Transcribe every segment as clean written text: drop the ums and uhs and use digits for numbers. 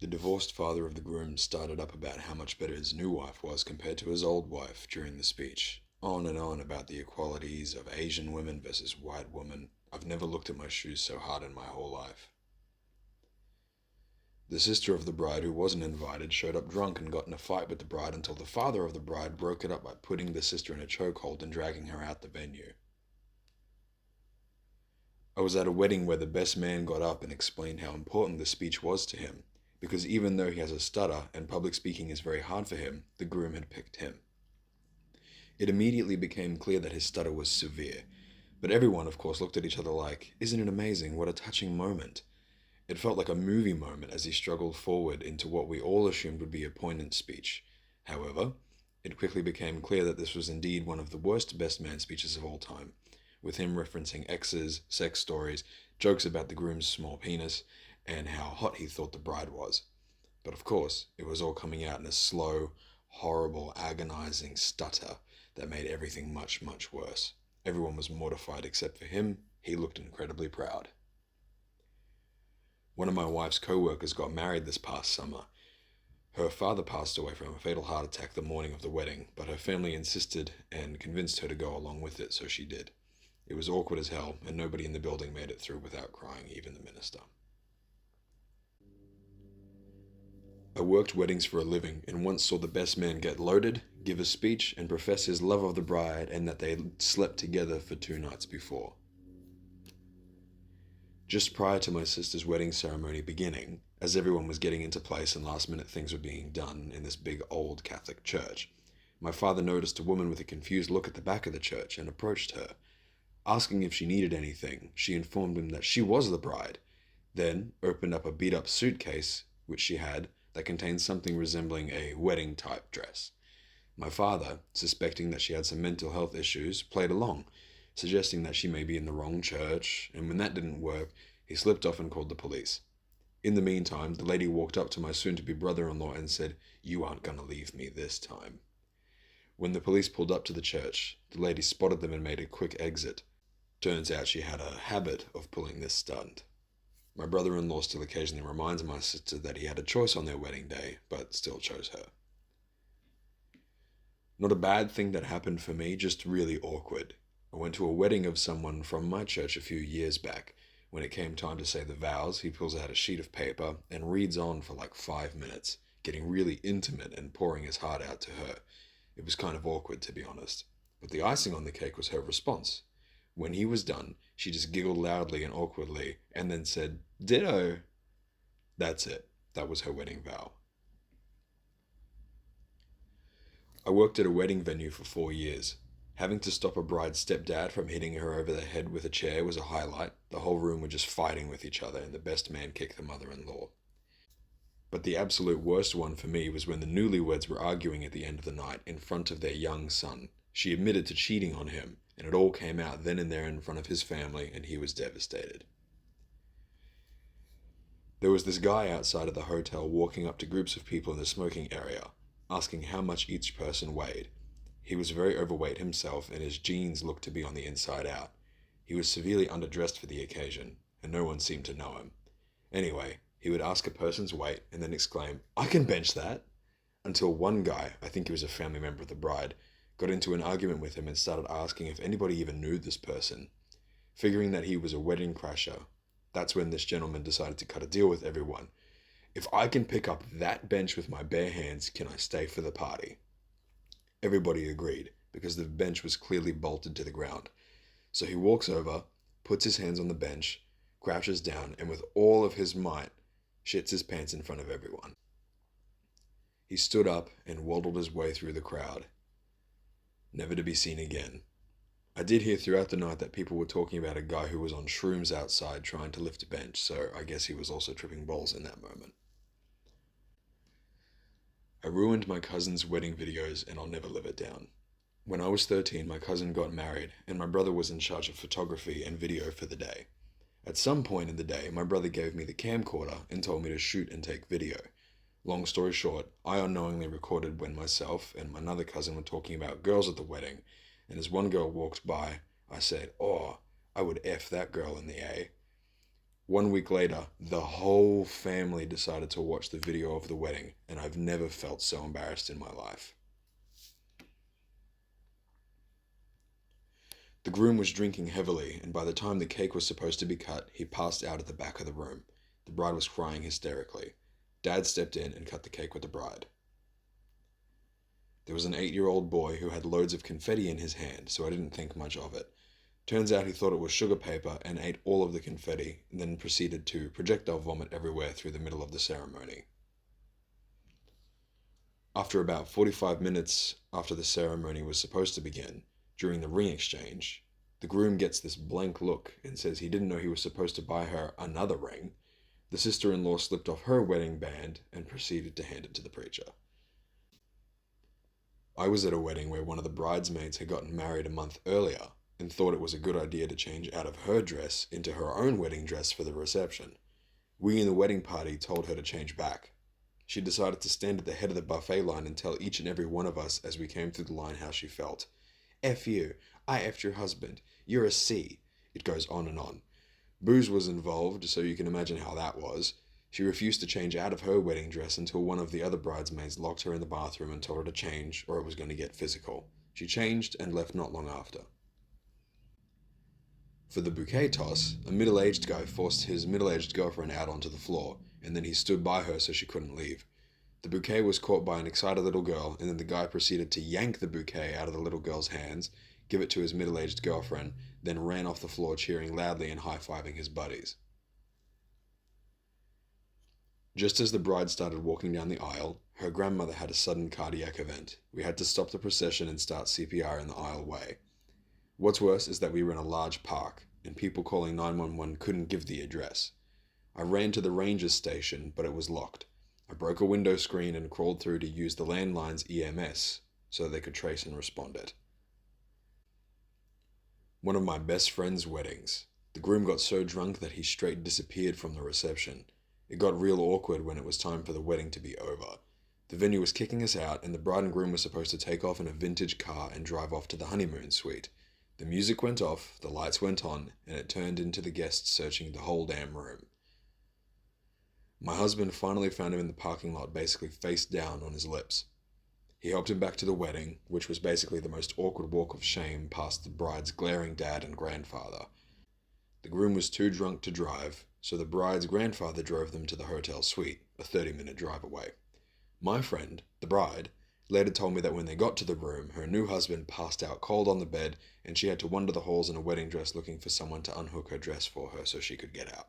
The divorced father of the groom started up about how much better his new wife was compared to his old wife during the speech. On and on about the equalities of Asian women versus white women. I've never looked at my shoes so hard in my whole life. The sister of the bride, who wasn't invited, showed up drunk and got in a fight with the bride until the father of the bride broke it up by putting the sister in a chokehold and dragging her out the venue. I was at a wedding where the best man got up and explained how important the speech was to him, because even though he has a stutter and public speaking is very hard for him, the groom had picked him. It immediately became clear that his stutter was severe, but everyone, of course, looked at each other like, "Isn't it amazing? What a touching moment." It felt like a movie moment as he struggled forward into what we all assumed would be a poignant speech. However, it quickly became clear that this was indeed one of the worst best man speeches of all time, with him referencing exes, sex stories, jokes about the groom's small penis, and how hot he thought the bride was. But of course, it was all coming out in a slow, horrible, agonizing stutter that made everything much, much worse. Everyone was mortified except for him. He looked incredibly proud. One of my wife's co-workers got married this past summer. Her father passed away from a fatal heart attack the morning of the wedding, but her family insisted and convinced her to go along with it, so she did. It was awkward as hell, and nobody in the building made it through without crying, even the minister. I worked weddings for a living and once saw the best man get loaded, give a speech, and profess his love of the bride and that they slept together for 2 nights before. Just prior to my sister's wedding ceremony beginning, as everyone was getting into place and last minute things were being done in this big old Catholic church, my father noticed a woman with a confused look at the back of the church and approached her. Asking if she needed anything, she informed him that she was the bride, then opened up a beat up suitcase, which she had, that contained something resembling a wedding type dress. My father, suspecting that she had some mental health issues, played along, suggesting that she may be in the wrong church, and when that didn't work, he slipped off and called the police. In the meantime, the lady walked up to my soon-to-be brother-in-law and said, "You aren't gonna leave me this time." When the police pulled up to the church, the lady spotted them and made a quick exit. Turns out she had a habit of pulling this stunt. My brother-in-law still occasionally reminds my sister that he had a choice on their wedding day, but still chose her. Not a bad thing that happened for me, just really awkward. I went to a wedding of someone from my church a few years back. When it came time to say the vows, he pulls out a sheet of paper and reads on for like 5 minutes, getting really intimate and pouring his heart out to her. It was kind of awkward, to be honest. But the icing on the cake was her response. When he was done, she just giggled loudly and awkwardly and then said, "Ditto." That's it. That was her wedding vow. I worked at a wedding venue for 4 years. Having to stop a bride's stepdad from hitting her over the head with a chair was a highlight. The whole room were just fighting with each other, and the best man kicked the mother-in-law. But the absolute worst one for me was when the newlyweds were arguing at the end of the night in front of their young son. She admitted to cheating on him, and it all came out then and there in front of his family, and he was devastated. There was this guy outside of the hotel walking up to groups of people in the smoking area, asking how much each person weighed. He was very overweight himself, and his jeans looked to be on the inside out. He was severely underdressed for the occasion, and no one seemed to know him. Anyway, he would ask a person's weight and then exclaim, "I can bench that!" Until one guy, I think he was a family member of the bride, got into an argument with him and started asking if anybody even knew this person. Figuring that he was a wedding crasher, that's when this gentleman decided to cut a deal with everyone. "If I can pick up that bench with my bare hands, can I stay for the party?" Everybody agreed, because the bench was clearly bolted to the ground. So he walks over, puts his hands on the bench, crouches down, and with all of his might, shits his pants in front of everyone. He stood up and waddled his way through the crowd, never to be seen again. I did hear throughout the night that people were talking about a guy who was on shrooms outside trying to lift a bench, so I guess he was also tripping balls in that moment. I ruined my cousin's wedding videos and I'll never live it down. When I was 13, my cousin got married, and my brother was in charge of photography and video for the day. At some point in the day, my brother gave me the camcorder and told me to shoot and take video. Long story short, I unknowingly recorded when myself and another cousin were talking about girls at the wedding, and as one girl walked by, I said, "Oh, I would F that girl in the A." 1 week later, the whole family decided to watch the video of the wedding, and I've never felt so embarrassed in my life. The groom was drinking heavily, and by the time the cake was supposed to be cut, he passed out at the back of the room. The bride was crying hysterically. Dad stepped in and cut the cake with the bride. There was an 8-year-old boy who had loads of confetti in his hand, so I didn't think much of it. Turns out he thought it was sugar paper and ate all of the confetti, and then proceeded to projectile vomit everywhere through the middle of the ceremony. After about 45 minutes after the ceremony was supposed to begin, during the ring exchange, the groom gets this blank look and says he didn't know he was supposed to buy her another ring. The sister-in-law slipped off her wedding band and proceeded to hand it to the preacher. I was at a wedding where one of the bridesmaids had gotten married a month earlier and thought it was a good idea to change out of her dress into her own wedding dress for the reception. We in the wedding party told her to change back. She decided to stand at the head of the buffet line and tell each and every one of us as we came through the line how she felt. F you, I effed your husband, you're a C. It goes on and on. Booze was involved, so you can imagine how that was. She refused to change out of her wedding dress until one of the other bridesmaids locked her in the bathroom and told her to change, or it was going to get physical. She changed and left not long after. For the bouquet toss, a middle-aged guy forced his middle-aged girlfriend out onto the floor, and then he stood by her so she couldn't leave. The bouquet was caught by an excited little girl, and then the guy proceeded to yank the bouquet out of the little girl's hands, give it to his middle-aged girlfriend, then ran off the floor cheering loudly and high-fiving his buddies. Just as the bride started walking down the aisle, her grandmother had a sudden cardiac event. We had to stop the procession and start CPR in the aisleway. What's worse is that we were in a large park, and people calling 911 couldn't give the address. I ran to the ranger's station, but it was locked. I broke a window screen and crawled through to use the landline's EMS so they could trace and respond it. One of my best friend's weddings. The groom got so drunk that he straight disappeared from the reception. It got real awkward when it was time for the wedding to be over. The venue was kicking us out, and the bride and groom were supposed to take off in a vintage car and drive off to the honeymoon suite. The music went off, the lights went on, and it turned into the guests searching the whole damn room. My husband finally found him in the parking lot, basically face down on his lips. He helped him back to the wedding, which was basically the most awkward walk of shame past the bride's glaring dad and grandfather. The groom was too drunk to drive, so the bride's grandfather drove them to the hotel suite, a 30-minute drive away. My friend, the bride, later told me that when they got to the room, her new husband passed out cold on the bed, and she had to wander the halls in a wedding dress looking for someone to unhook her dress for her so she could get out.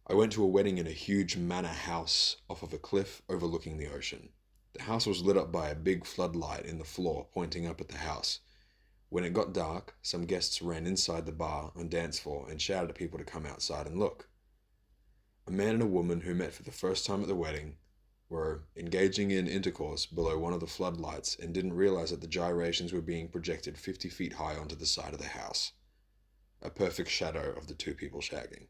I went to a wedding in a huge manor house off of a cliff overlooking the ocean. The house was lit up by a big floodlight in the floor pointing up at the house. When it got dark, some guests ran inside the bar and dance floor and shouted at people to come outside and look. A man and a woman who met for the first time at the wedding were engaging in intercourse below one of the floodlights and didn't realize that the gyrations were being projected 50 feet high onto the side of the house. A perfect shadow of the two people shagging.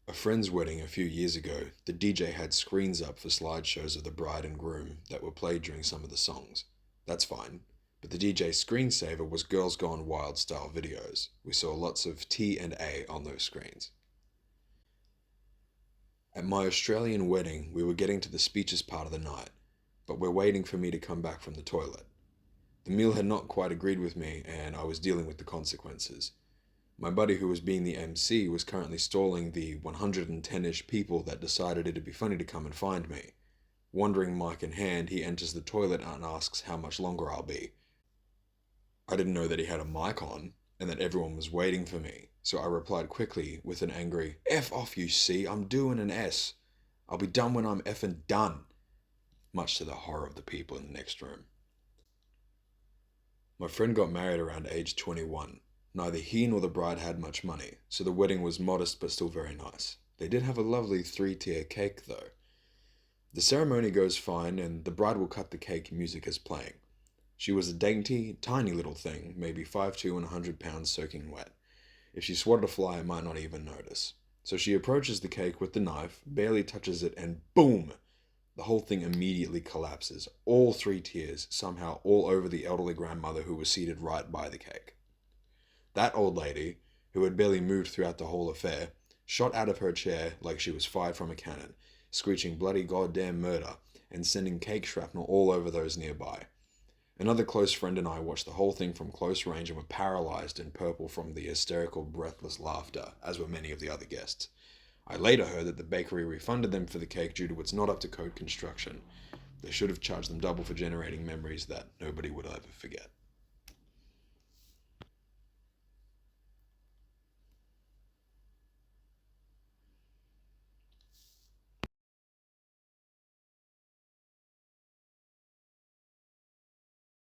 A friend's wedding a few years ago, the DJ had screens up for slideshows of the bride and groom that were played during some of the songs. That's fine, but the DJ screensaver was Girls Gone Wild style videos. We saw lots of T and A on those screens. At my Australian wedding, we were getting to the speeches part of the night, but were waiting for me to come back from the toilet. The meal had not quite agreed with me, and I was dealing with the consequences. My buddy who was being the MC was currently stalling the 110-ish people that decided it'd be funny to come and find me. Wandering mic in hand, he enters the toilet and asks how much longer I'll be. I didn't know that he had a mic on, and that everyone was waiting for me, so I replied quickly with an angry, F off you C, I'm doing an S. I'll be done when I'm effing done. Much to the horror of the people in the next room. My friend got married around age 21. Neither he nor the bride had much money, so the wedding was modest but still very nice. They did have a lovely 3-tier cake though. The ceremony goes fine, and the bride will cut the cake music is playing. She was a dainty, tiny little thing, maybe 5'2" and 100 pounds soaking wet. If she swatted a fly, I might not even notice. So she approaches the cake with the knife, barely touches it, and boom! The whole thing immediately collapses, all 3 tiers, somehow all over the elderly grandmother who was seated right by the cake. That old lady, who had barely moved throughout the whole affair, shot out of her chair like she was fired from a cannon, screeching bloody goddamn murder and sending cake shrapnel all over those nearby. Another close friend and I watched the whole thing from close range and were paralyzed in purple from the hysterical, breathless laughter, as were many of the other guests. I later heard that the bakery refunded them for the cake due to its not up to code construction. They should have charged them double for generating memories that nobody would ever forget.